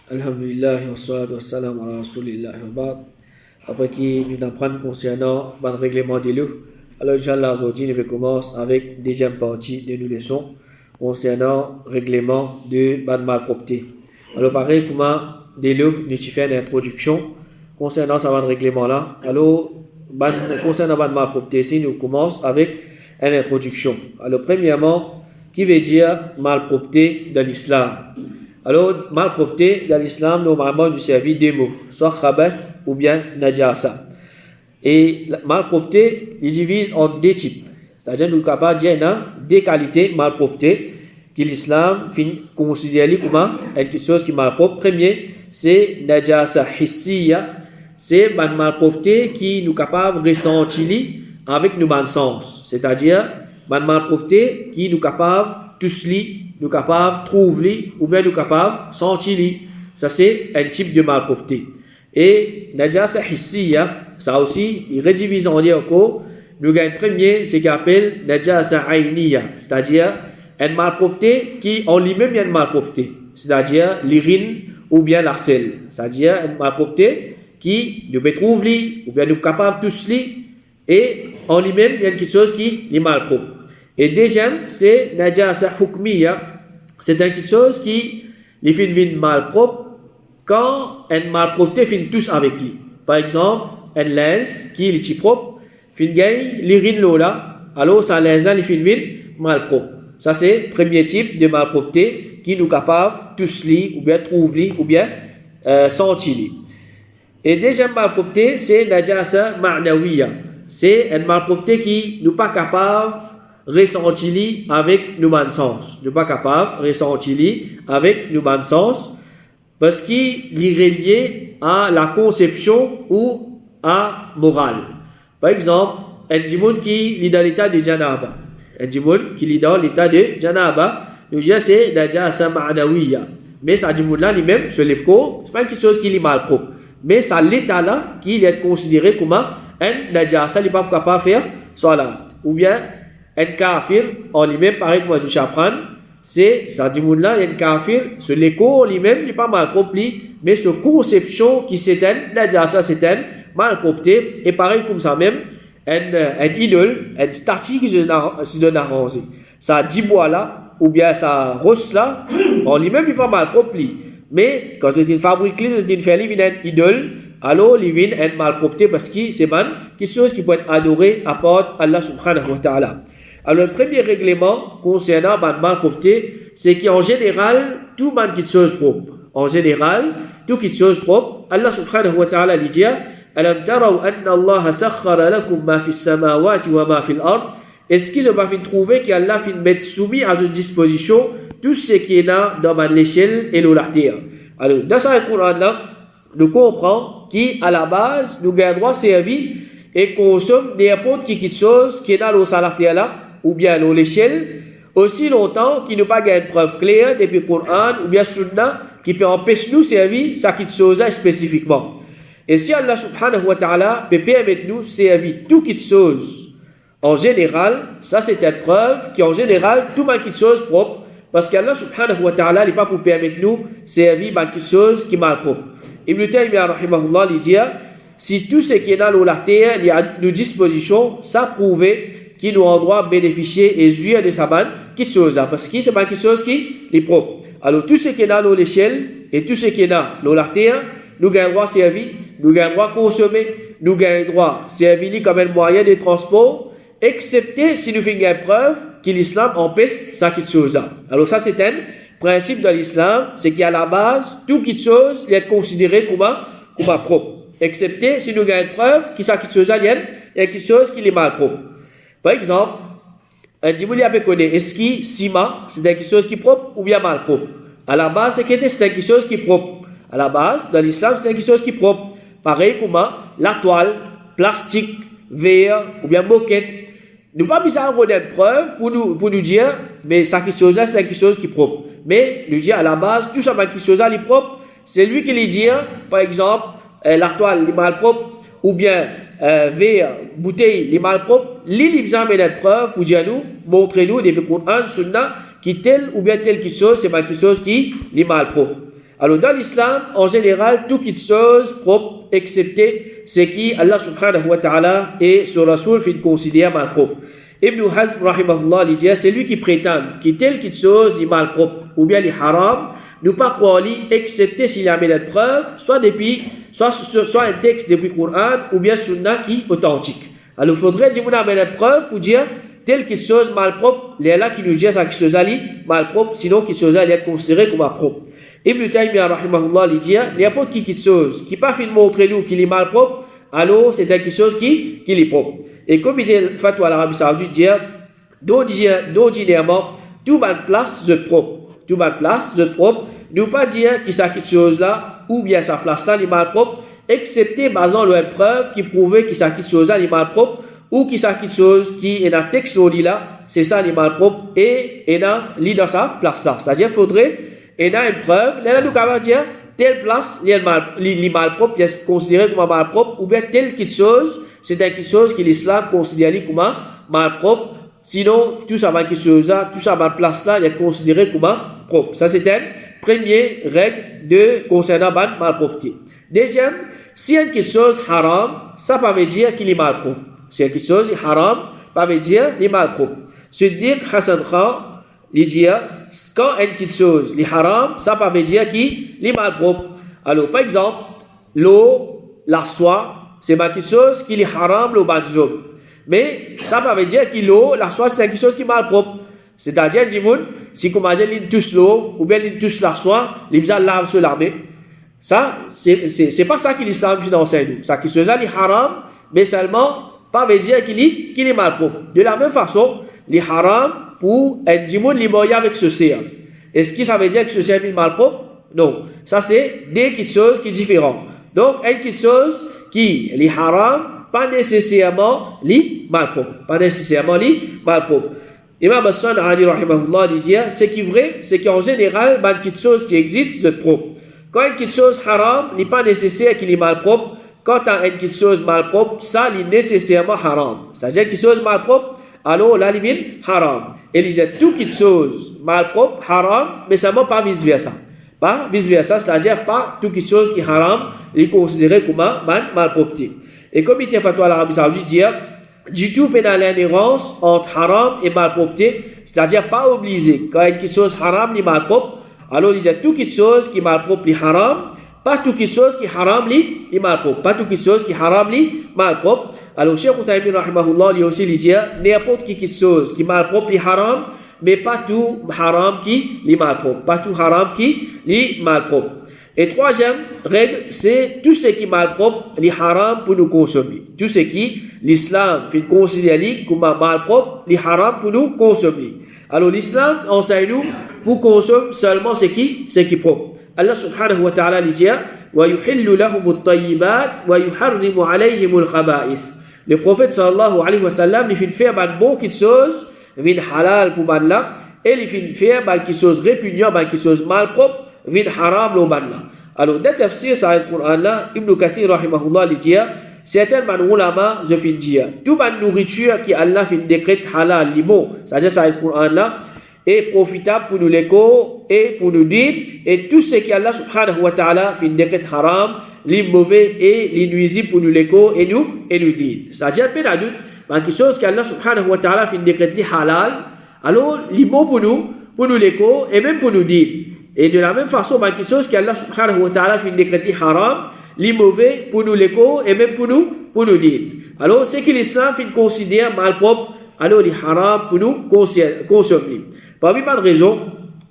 Alhamdulillah, wa salatu wa salam ala rasulillah wa ba'd. Après qui nous apprendre concernant le règlement des lois. Alors, Inch'Allah, aujourd'hui, nous commençons avec la deuxième partie de nos leçons concernant le règlement de la malpropreté. Alors, pareil, comment des lois, nous fait une introduction concernant ce règlement-là. Alors, concernant la malpropreté, ici, nous commençons avec une introduction. Alors, premièrement, qui veut dire malpropreté dans l'islam? Alors, malpropreté dans l'islam, normalement, nous servit deux mots, soit khabath ou bien najasa. Et la malpropreté, il divise en deux types. C'est-à-dire, nous sommes capables de dire qu'il y a deux qualités de malpropreté que l'islam considère comme quelque chose qui est malpropre. Premier, c'est najasa hissiya, c'est une malpropreté qui nous est capable de ressentir avec nos bons sens. C'est-à-dire, une malpropreté qui nous est capable de tous nous capables de trouver ou bien nous capables de sentir. Ça, c'est un type de malpropreté. Et najasa hissiya, ça aussi, il redivise en deux encore. Nous avons un premier, c'est qu'il appelle najasa ainiya, c'est-à-dire une malpropreté qui en lui-même est une malpropreté, c'est-à-dire l'urine ou bien la selle. C'est-à-dire une malpropreté qui nous peut trouver ou bien nous capables de tous et en lui-même il y a quelque chose qui est malpropre. Et deuxième, c'est najasa hukmiya, c'est quelque chose qui les fait malpropre quand une malpropreté finit tous avec lui. Par exemple, un linge qui est propre, fin gagne l'urine là, alors ça linge il finit malpropre. Ça c'est le premier type de malpropreté qui nous capable tous lui ou bien trouver ou bien sentir. Et deuxième malpropreté, c'est najasa ma'nawiya. C'est une malpropreté qui nous pas capable ressentir avec nos bons sens. Nous pas capable ressentir avec nos bons sens parce qu'il est relié à la conception ou à morale. Par exemple, un djimoun qui est dans l'état de janaba. Un djimoun qui est dans l'état de janaba, nous disons c'est najasa ma'nawiya. Mais ça djimoun là lui-même sur les corps, c'est pas quelque chose qui est mal propre. Mais ça l'état là qui est considéré comme un najasa, il n'est pas capable de faire salat. Ou bien un kafir en lui-même, pareil comme nous apprendre, c'est ça dit là, il y a un kafir, ce l'écho lui-même, il n'est pas mal propre, mais ce conception qui s'éteint, najasa s'éteint, mal propreté, et pareil comme ça même, un idole, une statue qui se donne à ranger. Ça dit bois là, ou bien ça rosse là, en lui-même, il n'est pas mal propre, mais quand c'est une fabrique, c'est une fait une idole, alors il vient être mal propreté parce que c'est quelque chose qui peut être adoré à part Allah subhanahu wa ta'ala. Alors, le premier règlement concernant la malpropreté, c'est qu'en général, tout le monde qui chose propre. En général, tout qui chose propre, Allah subhanahu wa ta'ala dit Alam taraw anna Allah sakhara lakum ma fi samawati wa ma fi al-ard. Est-ce qu'ils ont pas fait trouver qu'Allah fait mettre soumis à une disposition tout ce qui est là dans l'échelle et la terre. Alors, dans ce Coran-là, nous comprenons qu'à la base, nous avons droit servir et consomme n'importe qui chose qui est dans la terre là, ou bien dans l'échelle, aussi longtemps qu'il n'y a pas une preuve claire depuis le Coran ou bien Sunna qui peut empêcher nous de servir ça qui chose spécifiquement. Et si Allah subhanahu wa ta'ala peut permettre nous de servir tout qui chose en général, ça c'est une preuve qu'en général, tout mal qui chose propre, parce qu'Allah subhanahu wa ta'ala n'est pas pour permettre nous de servir quelque chose qui est mal propre. Ibn Taymiyyah rahimahullah dit si tout ce qui est dans la terre il y a de disposition, ça prouve qu'il nous a droit bénéficier et jouir de sa bonne quelque chose, parce que c'est pas quelque chose qui est propre. Alors tout ce qui est dans l'échelle et tout ce qui est dans la terre, nous avons droit servir, nous avons droit consommer, nous avons droit servir comme un moyen de transport, excepté si nous faisons une preuve que l'islam empêche ça quelque chose. Alors ça c'est un principe de l'islam, c'est qu'à la base, toute quelque chose est considéré comme propre. Excepté si nous avons une preuve que ça quelque chose il y a quelque chose qui est mal propre. Par exemple, un djimouli a connu est-ce que ciment c'est quelque chose qui est propre ou bien mal propre. À la base, c'est quelque chose qui est propre. À la base, dans l'islam, c'est quelque chose qui est propre. Pareil comme la toile, plastique, verre ou bien moquette. Nous pas besoin de une preuve pour nous dire, mais ça quelque chose là, c'est quelque chose qui est propre. Mais nous dire à la base, tout ça quelque chose là, il est propre. C'est lui qui lui dit, par exemple, la toile est mal propre ou bien verre, bouteille, les malpropres, l'examen de preuve pour dire nous, montrez-nous des Coran, Sunna, qui tel ou bien telle chose, c'est pas quelque chose qui est malpropre. Alors dans l'islam, en général, tout qui chose propre, excepté ce qui Allah subhanahu wa ta'ala et son Rasoul fait considérer mal propre. Ibn Hazm rahimahullah dit, c'est lui qui prétend que telle qui chose est mal propre ou bien les haram, nous pas croire lui excepté s'il y a une preuve, soit un texte depuis le Coran ou bien sunna qui est authentique. Alors il faudrait dire une preuve pour dire telle qui chose mal propre, les là qui nous disent ça qui chose mal propre, sinon qui chose est considéré comme propre. Ibn Taymiyyah rahimahullah dit n'importe qui chose qui pas fait montrer nous qu'il est mal propre, alors c'est quelque chose qui est propre. Et comme il dit fatwa à l'Arabie Saoudite dit d'ordinairement tout bonne place de propre. Tout bonne place de propre, nous pas dire que ça quelque chose là ou bien sa place ça est mal propre, excepté basant une preuve qui prouvait que ça quelque chose là est mal propre ou que ça quelque chose qui est dans le texte là, c'est ça est mal propre et dans sa place là. C'est-à-dire faudrait et dans une preuve, là nous capable dire telle place est mal propre, il est considéré comme mal propre ou bien telle quelque chose, c'est quelque chose que l'islam considère comme mal propre. Sinon, tout ça quelque chose là, tout ça mal place là, il est considéré comme propre. Ça c'est une première règle concernant la malpropreté. Deuxième, si il y a quelque chose haram, ça ne veut pas dire qu'il est mal propre. Si il y a quelque chose haram, ça veut dire qu'il est mal propre. Siddiq Hassan Khan, il dit quand il y a quelque chose est haram, ça ne veut pas dire qu'il est mal propre. Alors, par exemple, l'eau, la soie, c'est quelque chose qui est haram, l'eau banzom. Mais ça ne veut pas dire que l'eau, la soie, c'est quelque chose qui est mal propre. C'est-à-dire, si vous imagine l'une touche l'eau, ou bien l'une touche la soie, l'imza lave sur l'armée. Ça, c'est pas ça que l'islam enseigne nous. Ça qui se fait haram, mais seulement, pas veut dire qu'il est mal propre. De la même façon, les haram, pour un djimoun, les moyens avec ce séant. Est-ce que ça veut dire que ce séant est mal propre? Non. Ça, c'est des petites choses qui sont différentes. Donc, une petite chose qui est haram, pas nécessairement li mal propre. Pas nécessairement li mal propre. Imam Hassan Ali rahimahullah dit ce qui est vrai, c'est qu'en général, il y a une petite chose qui existe, c'est propre. Quand une petite chose haram, il n'est pas nécessaire qu'il est mal propre. Quand tu as une petite chose mal propre, ça est nécessairement haram. C'est-à-dire une petite chose mal propre, alors là, il vient haram. Et il y a toute petite chose mal propre, haram, mais seulement pas vice-versa. Pas vice-versa, c'est-à-dire pas toute petite chose qui est haram, il est considéré comme malpropreté. Et comme il y a fatwa à l'Arabie Saoudite, dire du tout pénal l'ignorance entre haram et malpropreté, c'est-à-dire pas obligé. Quand il y a quelque chose haram ni malpropre, alors il y a toute quelque chose qui est malpropre li haram, pas toute quelque chose qui est haram li malpropre, pas toute quelque chose qui est haram li malpropre. Alors Cheikh Uthaymeen rahimahullah lui aussi dit n'importe quelque chose qui est malpropre li haram, mais pas tout haram qui li malpropre, pas tout haram qui li malpropre. Et troisième règle, c'est tout ce qui est malpropre, les haram pour nous consommer. Tout ce qui, l'islam fait considérer comme malpropre, les haram pour nous consommer. Alors l'islam enseigne nous pour consommer seulement ce qui est propre. Allah subhanahu wa ta'ala dit وَيُحِلُّ لَهُمُ الطَّيِّبَاتِ وَيُحَرِّمُ عَلَيْهِمُ الْخَبَائِثِ. Le prophète sallallahu alayhi wa sallam, il fait faire un bon quelque chose, il halal pour là, et il fait faire quelque chose répugnant, quelque chose malpropre, vin haram lo banna. Alors dans tafsir ça le Coran là, Ibn Kathir rahimahullah dit certains ulama je fin dire toute nourriture qui Allah fin décrète halal limo, c'est-à-dire ça le Coran là est profitable pour nous l'éco et pour nous dire et tout ce qui Allah subhanahu wa ta'ala fin décrète haram, li mauvais et li nuisible pour nous l'éco et nous dire. C'est-à-dire peu d'adoute, quelque chose que Allah subhanahu wa ta'ala fin décrète li halal, alors li bon pour nous l'éco et même pour nous dire. Et de la même façon, quelque chose qu'Allah subhanahu wa ta'ala fait décréter haram, les mauvais pour nous l'écho et même pour nous dire. Alors, c'est que l'islam fait considérer malpropre, alors les haram pour nous consommer. Parmi les raisons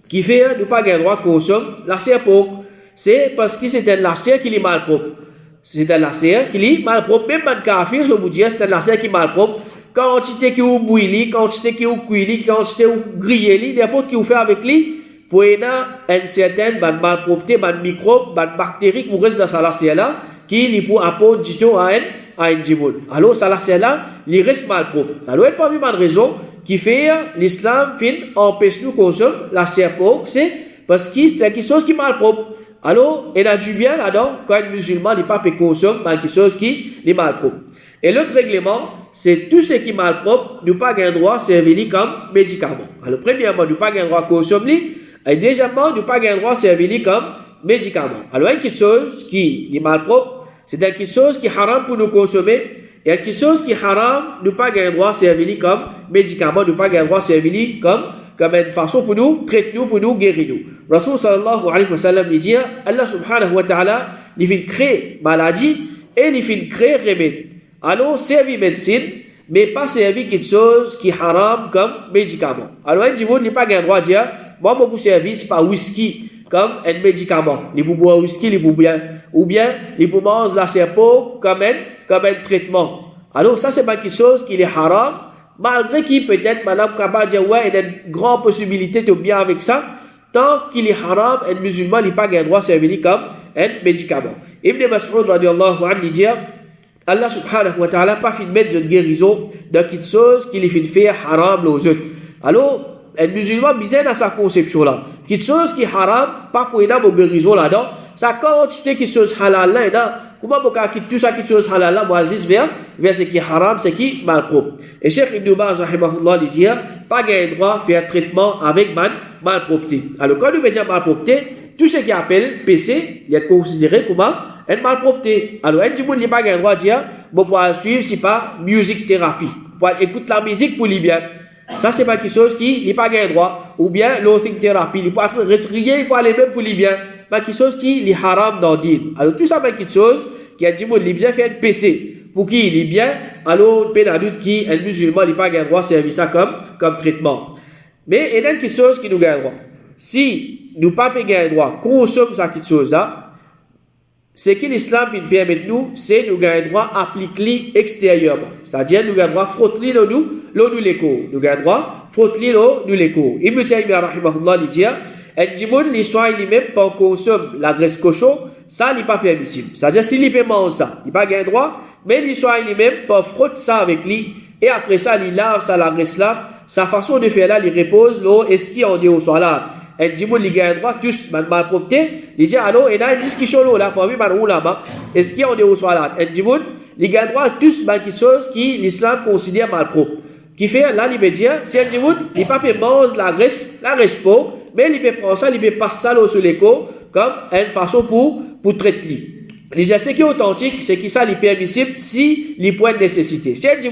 qui fait ne pas avoir droit à consommer l'acier propre, c'est parce que c'est un l'acier qui est malpropre. C'est un l'acier qui est malpropre. Même les kafir, je vous dis, c'est un l'acier qui est malpropre. Quantité qui est bouillie, quantité qui est cuite, quantité qui est grillée, n'importe qui vous fait avec lui. Pour une certaine malpropreté, microbe, bactérie qui reste dans sa lacère là, qui pour apporter du tout à un djimoun. Alors, sa lacère là, il reste malpropre. Alors, il n'y a pas eu de raison qui fait l'islam empêche nous de consommer la lacère propre, c'est parce que c'est quelque chose qui est malpropre. Alors, il a du bien là-dedans, quand un musulman n'est pas peut consommer quelque chose qui est malpropre. Et l'autre règlement, c'est tout ce qui est malpropre, nous pas un droit à servir comme médicament. Alors, premièrement, nous pas un droit à consommer. Et deuxièmement, nous pas un droit à servir comme médicament. Alors, une chose qui est malpropre, c'est quelque chose qui est haram pour nous consommer, et quelque chose qui est haram, nous pas gagner droit servir comme médicament, nous pas gagner droit servir comme une façon pour nous traiter nous, pour nous guérir nous. Rasul sallallahu alayhi wa sallam dit, Allah subhanahu wa ta'ala, il fait créer maladie et il fait créer remède. Alors, servir médecine, mais pas servir quelque chose qui est haram comme médicament. Alors, un dit, il pas gagner droit de dire, moi, mon service, c'est pas whisky comme un médicament. Il peut boire whisky, il peut bien, ou bien, il peut manger la serpeau comme un traitement. Alors, ça, c'est pas quelque chose qui est haram, malgré qu'il peut-être, madame, capable de dire, ouais, il y a une grande possibilité de bien avec ça, tant qu'il est haram, un musulman, il n'a pas le droit de servir comme un médicament. Ibn Mas'ud, radiallahu anhu, dit, Allah subhanahu wa ta'ala pas fait de mettre une guérison de quelque chose qui les fait faire haram aux autres. Alors, un musulman bizarre dans sa conception là. Quelque chose qui est haram, pas pour une guérison là-dedans. Sa quantité quelque chose halal là, comment on peut quitter tout ça quelque chose halal là, moi vers ce qui est haram, ce qui est malpropre. Et Cheikh Ibn Baz rahimahullah dit, pas gain droit faire traitement avec malpropreté. Alors quand nous mettons malpropreté, tout ce qui appelle PC, il est considéré comme une malpropreté. Alors un petit monde n'a pas gain droit de dire, bon pour suivre c'est pas musique thérapie. Pour écouter la musique pour lui bien. Ça, c'est pas quelque chose qui n'est pas gain droit. Ou bien, l'authing thérapie, il peut restreindre, il peut aller même pour lui bien. Pas quelque chose qui est haram dans le din. Alors, tout ça, c'est quelque chose qui a dit, il bien fait un PC. Pour qui il est bien, alors, il y a doute qui, un musulman, il n'a pas gain droit, servir ça comme traitement. Mais, il y a quelque chose qui nous gagne droit. Si nous pas gain droit, consomme ça quelque chose là, ce que l'islam permet nous, c'est nous gagnons droit appliquer extérieurement. C'est-à-dire, nous gagnons droit frotter nous l'écho. Nous gagnons droit frotter nous l'écho. Ibn Taymiyyah, rahimahullah, dit, l'histoire lui-même, pour consommer la graisse cochon, ça n'est pas permissible. C'est-à-dire, s'il y mange ça, il n'a pas gain droit, mais l'histoire lui-même, pour frotter ça avec lui, et après ça, il lave ça, la graisse là, sa façon de faire là, il repose l'eau, est-ce qu'il en est au soir là? Et dit, il gagne droit, tous, malpropreté. Il dit, alors, il y a une discussion là, parmi les ulama. Est-ce qu'il y a au soir Et dit, il gagne droit, tous, quelque chose qui l'islam considère malpropre. Qui fait, là, il peut dire, si il dit, il ne peut pas manger la graisse pauvre, mais il peut prendre ça, il peut passer ça sur l'écho, comme une façon pour traiter. Il dit, ce qui est authentique, c'est que ça, il est permissible si il peut être nécessité. Si il dit,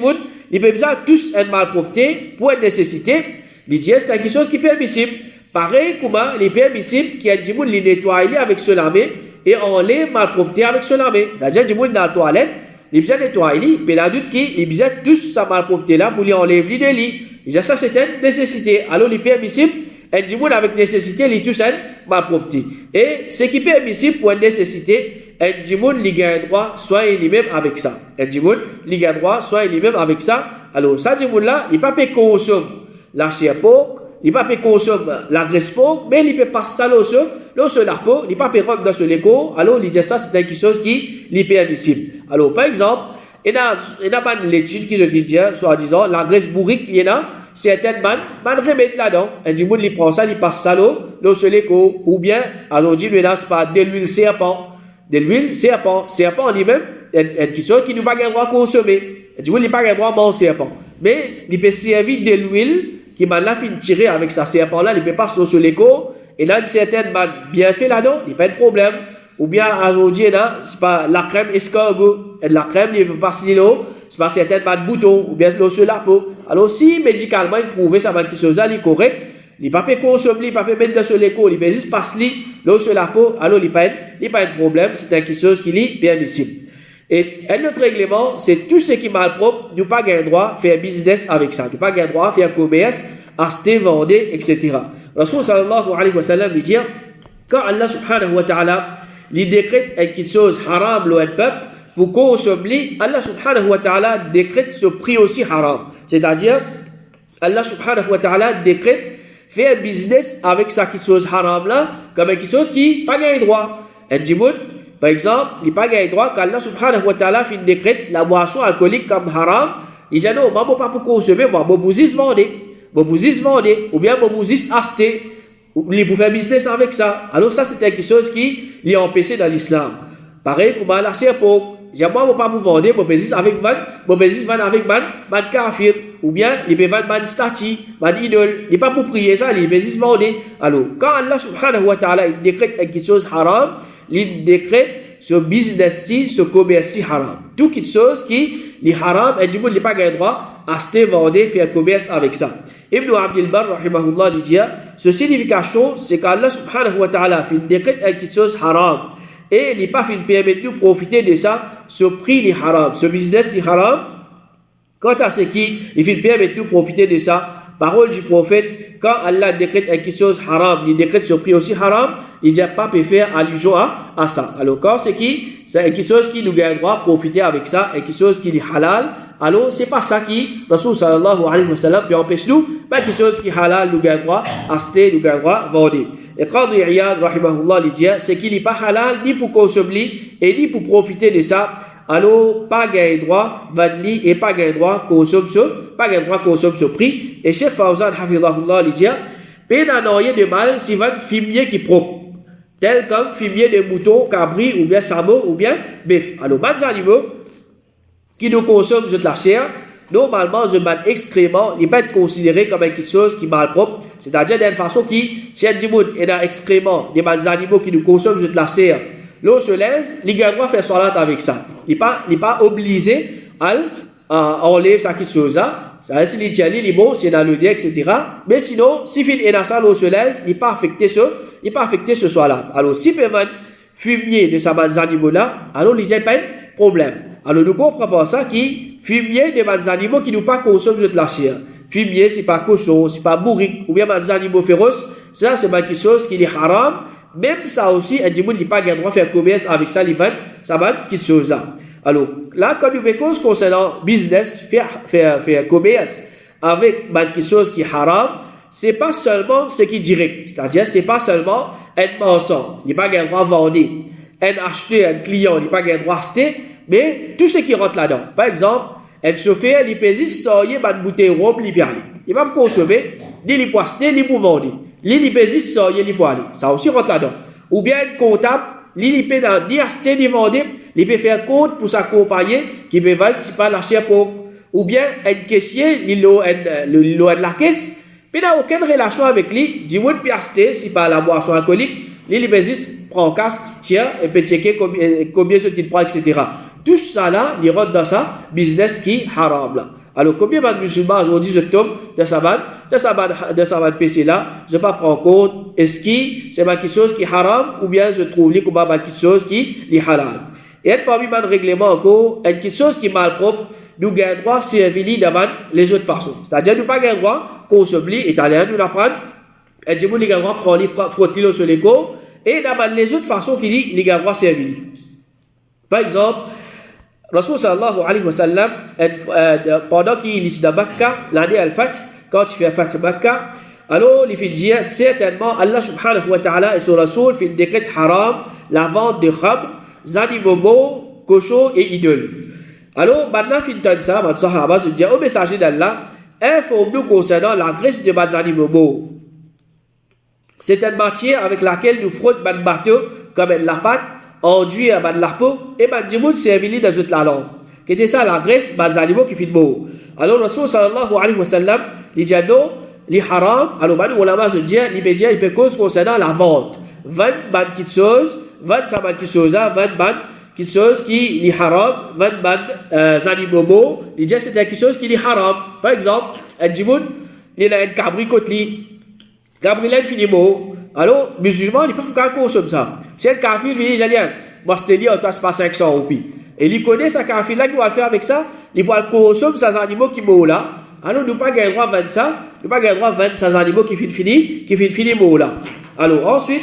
il peut dire, tous, une malpropreté, pour être nécessité, il dit, c'est quelque chose qui est permissible. Pareil, comment il est permissible qu'il y a des gens qui nettoient avec ce lamé et on les malpropreté avec ce lamé. C'est-à-dire, des gens dans la toilette, ils besoin nettoyer, puis la doute qui, ils besoin tous sa malpropreté là pour lui enlever les lits. Ils disent ça, c'est une nécessité. Alors, il est permissible, et des gens avec nécessité, ils tous une malpropreté. Et ce qui est permissible pour une nécessité, et des gens qui gagnent droit, soit lui-même avec ça. Et des gens qui gagnent droit, soit lui-même avec ça. Alors, ça, des gens là, ils ne peuvent pas consommer la chair porc. Il ne peut pas consommer la graisse pauvre, mais il peut pas ça là sur la peau, il ne peut pas rentrer dans ce l'écho, alors il dit ça, c'est quelque chose qui est permissible. Alors, par exemple, il y a une étude qui je dis, soi-disant, la graisse bourrique, il y en a certaines remèdes là-dedans. Et du coup, il prend ça, il passe ça là sur l'écho, ou bien, aujourd'hui, il y a pas de l'huile serpent. De l'huile serpent. Serpent lui-même, est quelque chose qui nous pas droit consommer. Et du coup, il n'a pas droit manger serpent. Mais, il peut servir de l'huile, qui m'a là fin tirer avec sa serpent là, il peut pas sur l'écho, et là, une certaine bien fait là-dedans, il n'y a pas de problème. Ou bien, aujourd'hui, là, c'est pas la crème escargot, et la crème, il peut pas se l'eau, c'est pas certaine de bouton, ou bien l'eau sur la peau. Alors, si médicalement, il prouve ça, quelque chose là, il est correct, il ne peut pas consommer, il ne peut pas mettre sur l'écho, il peut juste passer l'eau sur la peau, alors il n'y a pas de problème, c'est quelque chose qui est permissible. Et un autre règlement, c'est tout ce qui est malpropre, nous pas gain droit faire business avec ça. Nous pas gain droit faire commerce, acheter, vendre, etc. Rasul sallallahu alayhi wa sallam dit, quand Allah subhanahu wa ta'ala, il décrète quelque chose haram le peuple, pour consommer, Allah subhanahu wa ta'ala décrète ce prix aussi haram. C'est-à-dire, Allah subhanahu wa ta'ala décrète faire business avec ça quelque chose haram là, comme quelque chose qui pas gain droit. Et par exemple, il n'y a pas de droit qu'Allah subhanahu wa ta'ala fait décret la boisson alcoolique comme haram. Il dit non, moi, je ne peux pas consommer, moi, je vais vendre, ou bien je vais acheter, ou pour faire business avec ça. Alors ça, c'est quelque chose qui est empêché dans l'islam. Pareil, comme la serpent, moi, je ne pas vous vendre, je peux avec man kafir, ou bien, il peut vendre man statue, man idole, il n'est pas pour prier ça, il peut vendre. Alors, quand Allah subhanahu wa ta'ala décrète quelque chose haram, il décrète ce business-ci, ce commerce-ci haram. Tout quelque chose qui est haram, et du coup, il n'a pas le droit à acheter, vendre, faire commerce avec ça. Ibn Abdul Barr, rahimahullah, dit, ce signification, c'est qu'Allah subhanahu wa ta'ala fait décrète quelque chose haram. Et il n'est pas fait permettre de profiter de ça, ce prix est haram, ce business est haram. Quant à ce qui, il fait permettre de profiter de ça, parole du prophète, quand Allah décrète quelque chose haram, il décrète ce prix aussi haram, il dit pas peut faire allusion à ça. Alors quand c'est quelque chose qui nous a droit à profiter avec ça, et quelque chose qui est halal, alors c'est pas ça qui, Rasul sallallahu alayhi wa sallam, puis empêche nous, mais quelque chose qui est halal, nous a droit à acheter, nous a droit à vendre. Et Qadi Iyad, rahimahullah, il dit, c'est qu'il n'est pas halal ni pour consommer et ni pour profiter de ça. Alors, pas gain droit, vadli, et pas gain droit, consomme ce prix. Et Cheikh Fawzan, hafidahullah, il dit, peine à n'aurier de mal si va fumier qui propre, tel comme fumier de mouton, cabri, ou bien samo, ou bien bœuf. Alors, les animaux qui nous consomment de la chair, normalement, un mal excrément, il peut être considéré comme quelque chose qui est mal propre. C'est-à-dire d'une façon qui, si un dimoun est dans excrément, des animaux qui nous consomment de la chair, l'eau se laisse, il a le droit de faire salat avec ça. Il n'est pas obligé à enlever ça quelque chose. Ça reste l'Italie, il est bon, c'est dans le dé, etc. Mais sinon, si il est dans ça, l'eau se laisse, il n'est pas affecté ce salat. Alors, si peut être fumier de ces animaux-là, alors il n'y a pas de problème. Alors, nous comprenons pas ça qui fumier des animaux qui nous pas consomment de la chair. Fumier, c'est pas cochon, c'est pas bourrique, ou bien des animaux féroces. Ça, c'est quelque chose qui est haram. Même ça aussi, un dimoun n'est pas le droit de faire commerce avec ça, ça va quelque chose là. Alors, là, quand nous mettons concernant business, faire commerce avec quelque chose qui est haram, c'est pas seulement ce qui est direct. C'est-à-dire, c'est pas seulement être marchand, il n'est pas le droit de vendre. Un acheteur, un client, il n'est pas le droit d'acheter. Mais tout ce qui rentre là-dedans, par exemple, un chauffeur, il peut juste sortir une bouteille de rhum, il peut aller. Il va me consommer, ni il peut acheter, ni il peut vendre. Il peut juste sortir, il peut aller. Ça aussi rentre là-dedans. Ou bien un comptable, il peut ni acheter, ni vendre, il peut faire compte pour s'accompagner, qui peut vendre, si pas l'acheter pour. Ou bien un caissier, il a de la caisse, mais il n'a aucune relation avec lui, il peut acheter, si pas la boisson alcoolique, il peut juste prendre un casque, tiens, et peut checker combien ce qu'il prend, etc. Tout ça là, il rentre dans ça, business qui est haram là. Alors, combien de musulmans aujourd'hui je tombe de sa PC là, je ne pas prendre compte, est-ce que c'est quelque chose qui est haram, ou bien je trouve comme quelque chose qui est halal. Et parmi les règlements encore, quelque chose qui est mal propre, nous avons droit à servir devant les autres façons. C'est-à-dire, nous n'avons pas le droit qu'on s'oublie, italien, nous l'apprendre, et du coup, nous avons droit de prendre frotter sur les corps, et dans les autres façons qui dit, nous avons droit à servir. Par exemple, Rasul sallallahu alayhi wa sallam, pendant qu'il est dans Makkah, l'année Al-Fath, quand il fait Fath Makkah, alors il fait dire certainement Allah subhanahu wa ta'ala et son Rasul fait décret haram la vente de khamr, animaux, cochons et idoles. Alors maintenant, il fait ça, les sahaba se disent au messager d'Allah, informe-nous concernant la graisse de mes animaux. C'est une matière avec laquelle nous frottons nos bateaux comme la pâte, enduit à la peau, et Mandimoud servit dans toute la langue. Qui était ça la graisse, les animaux qui filent beau. Alors, Rasul sallallahu alayhi wa sallam, il dit non, les haram, alors, les ulama se disent, l'immédiat, il peut cause concernant la vente. 20 petites choses, 25 petites choses, 20 petites choses qui est haram, 20 animaux beaux, il dit c'est quelque chose qui est haram. Par exemple, un dimoun, il a un cabri côté lui. Cabri là, il finit beau. Alors, musulman, il peut pas consommer ça. Si un kafir, il dit, moi, je te dis, on passe pas 500 roupies. Et il connaît ce kafir là qui va le faire avec ça, il va le consommer, ces animaux qui mourent là. Alors, nous pas le droit de vendre ça, nous pas le droit de vendre ces animaux qui finissent mourent là. Alors, ensuite,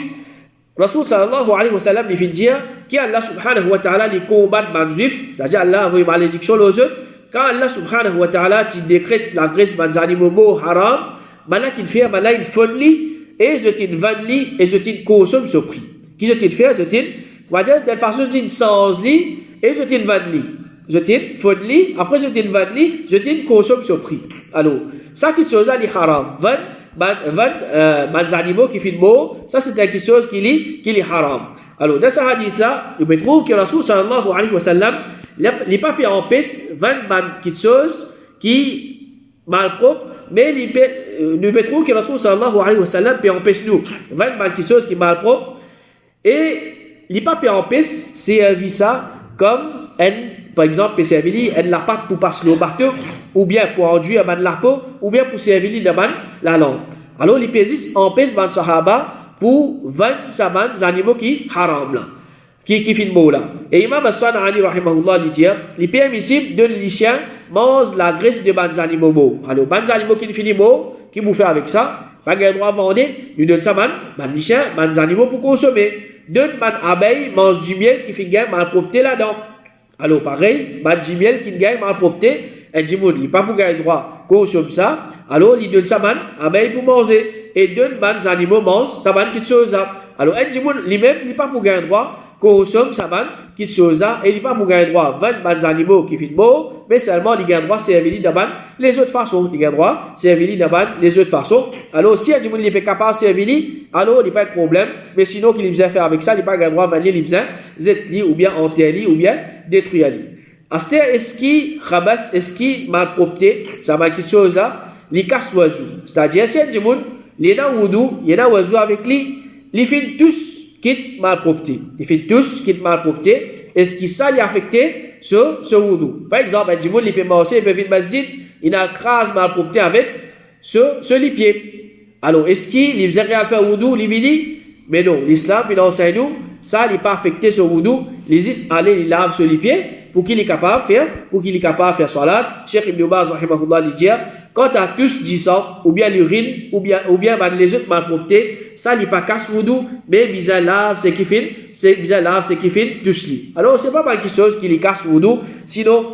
Rasul sallallahu alayhi wa sallam, il fait dire, qu'Allah subhanahu wa ta'ala, il combat les juifs, c'est-à-dire Allah envoie une malédiction aux eux, quand Allah subhanahu wa ta'ala, il décrète la graisse des animaux haram, maintenant qu'il fait, maintenant il fonde et je t'ai vendu et je t'ai consomme ce prix. Qui je t'ai fait, je t'ai, on va dire, de façon, je t'ai sans lit et je t'ai vendu. Je t'ai fondu, après je t'ai vendu, je t'ai consomme ce prix. Alors, ça qui est chose est haram. Les animaux qui filent beau, ça c'est quelque chose qui est haram. Alors, dans ce hadith-là, nous trouvons que Rasul sallallahu alayhi wa sallam, les papiers en piste, 20 petites choses qui malpropres, mais nous mettrons que Rasul sallallahu alayhi wa sallam peut en piste nous, 20 petites choses qui malpropres, et les papiers en piste, c'est ça comme par exemple, pour servir la pâte pour passer le bateau, ou bien pour enduire la peau, ou bien pour servir la langue. Alors, les pésis en piste dans Sahaba pour 20 animaux qui haram là, qui filment là. Et Imam As-San'ani rahimahullah dit les permissibles de les chiens mangent la graisse de bons animaux morts. Alors, bons animaux qui finissent morts, qui vous fait avec ça, pas de droit à vendre, nous donnons ça les chiens, bons animaux pour consommer. Deux abeilles mangent du miel qui finit malpropreté là-dedans. Alors, pareil, du miel qui gagne malpropreté, un dimoun, il n'est pas pour gagner droit, consomme ça, alors il donne ça abeille pour manger, et deux animaux mangent ça qui chose. Alors, un dimoun, lui-même, il n'est pas pour gagner droit, consomme ça qui chose, et il n'est pas pour gagner droit 20 animaux qui finissent morts, mais seulement il gagne droit, c'est les autres façons, il gagne droit, c'est les autres façons. Alors, si un dimoun, il est capable de servir, alors il n'y a pas de problème, mais sinon, qu'il vient faire avec ça, il n'a pas gagner droit, mais il vient zetli, ou bien enterli, ou bien détruire. Aster est-ce qui khabath, est-ce qui malpropreté, ça m'a quelque chose là, li casse oiseau. C'est-à-dire si un dimoun, il y a wudu, il y a oiseau avec lui, il fait tous qui malpropreté. Il fait tous qui malpropreté. Est-ce qui ça lui affecté ce wudu? Par exemple, un dimoun, il peut marcher, il peut faire masjid, il a crase malpropreté avec ce pied. Alors, est-ce qu'il faisait rien faire wudu, il vini? Mais non, l'islam, il enseigne nous, ça, il n'est pas affecté ce wudu, les aller, il lave sur les pieds, pour qu'il est capable de faire, salat. Cheikh Ibn Baz, rahimahullah, dit, quand tu as tous dit ça, ou bien l'urine, ou bien les autres malpropretés, ça, il n'est pas casse wudu, mais bizarre lave, c'est qui fait, tous li. Alors, c'est pas mal quelque chose qui les casse wudu, sinon,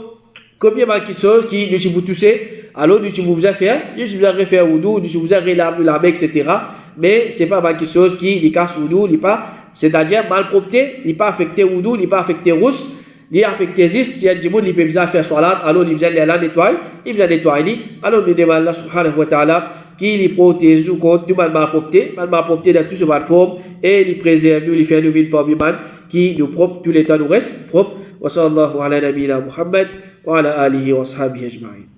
combien mal quelque chose qui nous vous toucher, alors nous vous a fait, nous vous a refaire wudu, nous vous a laver, etc. Mais c'est pas quelque chose qui les casse wudu, il pas, c'est-à-dire malpropreté, il n'est pas affecté wudu, il n'est pas affecté rousse, il est affecté zis, si un dimoun il peut besoin faire salat, alors il besoin la nettoyer, il besoin nettoyer, alors nous demandons Allah subhanahu wa ta'ala qui les protège nous contre tout malpropreté dans toute cette forme, et il préserve nous, il fait nous vivre parmi man qui nous propre tout les temps nous reste propre. Wa sallallahu ala nabiyina Muhammad wa ala alihi wa ashabihi ajma'in.